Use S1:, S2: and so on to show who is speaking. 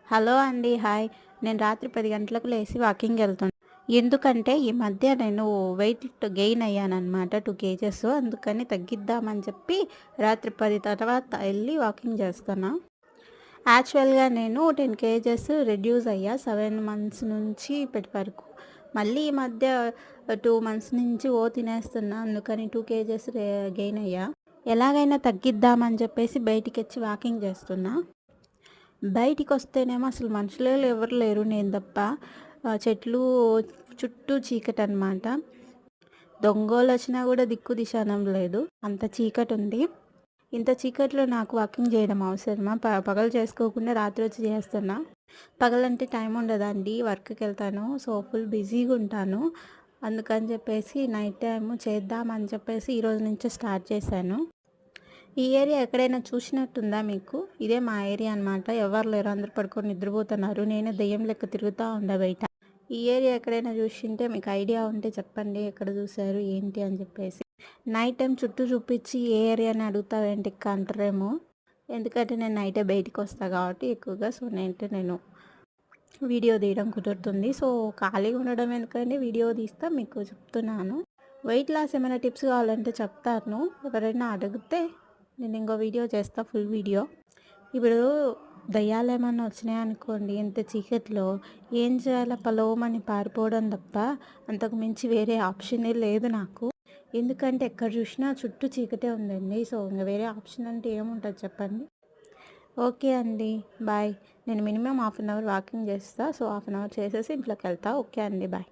S1: Hello అండి. Hi. నేను రాత్రి 10 గంటలకు లేసి వాకింగ్‌కెళ్తున్నా. ఎందుకంటే ఈ మధ్య నేను వెయిట్ గెయిన్ అయ్యాననమాట 2 కేజెస్. అందుకని తగ్గిద్దామని చెప్పి రాత్రి 10 తర్వాత ఎళ్లి వాకింగ్ చేస్తున్నా. యాక్చువల్‌గా నేను 10 కేజెస్ రెడ్యూస్ అయ్యా 7 మంత్స్ నుంచి ఇప్పటి వరకు. మళ్ళీ ఈ మధ్య 2 మంత్స్ నుంచి తినేస్తున్నా. అందుకని 2 కేజెస్ గెయిన్ అయ్యా. ఎలాగైనా తగ్గిద్దామని చెప్పేసి బయటికొచ్చి వాకింగ్ చేస్తున్నా. బయటికొస్తేనేమో అసలు మనుషులే ఎవరు లేరు నేను తప్ప. చెట్లు చుట్టూ చీకటనమాట. దొంగోళ్ళొచ్చినా గూడా దిక్కు దిశనం లేదు. అంత చీకటుంది. ఇంత చీకట్లో నాకు వాకింగ్ జేయడం అవసరమా? పగలు చేసుకోకుండా రాత్రొచ్చి చేస్తున్నా. పగలంటే టైం ఉండదండి. వర్క్‌కెళ్తాను. సో, ఫుల్ బిజీగుంటాను. అందుకని చెప్పేసి నైట్ టైము చేద్దామని చెప్పేసి ఈరోజు నుంచే స్టార్ట్ చేశాను. ఈ ఏరియా ఎక్కడైనా చూసినట్టుందా మీకు? ఇదే మా ఏరియా అనమాట. ఎవరు లేరు. అందరూ పడుకొని నిద్రపోతున్నారు. నేనే దెయ్యం లెక్క తిరుగుతా ఉండా బయట. ఈ ఏరియా ఎక్కడైనా చూషింటే మీకు ఐడియా ఉంటే చెప్పండి. ఎక్కడ చూసారు? ఏంటి? అని చెప్పేసి. నైట్ టైం చుట్టూ చూపిచ్చి ఏ ఏరియా అని అడుగుతావేంటి అక్క అంటారేమో. ఎందుకంటే నేను నైటే బయటికొస్తా కాబట్టి ఎక్కువగా. సో, నేను వీడియో తీయడం కుదురుతుంది. సో, ఖాళీగా ఉండడం ఎందుకండి వీడియో తీస్తా మీకు చెప్తున్నాను. వెయిట్ లాస్ ఏమైనా టిప్స్ కావాలంటే చెప్తాను. ఎవరైనా అడిగితే నేను ఇంకో వీడియో చేస్తా ఫుల్ వీడియో. ఇప్పుడు దయ్యాలేమన్నా వచ్చినాయనుకోండి ఇంత చీకట్లో ఏం చేయాలో పలోమని పారిపోవడం తప్ప అంతకు మించి వేరే ఆప్షనే లేదు నాకు. ఎందుకంటే ఎక్కడ చూసినా చుట్టూ చీకటే ఉందండి. సో, ఇంక వేరే ఆప్షన్ అంటే ఏముంటది చెప్పండి. ఓకే అండి. బాయ్. నేను minimum half an hour walking చేస్తా. సో, హాఫ్ అన్ అవర్ చేసేసి ఇంట్లోకెళ్తా. ఓకే అండి. బాయ్.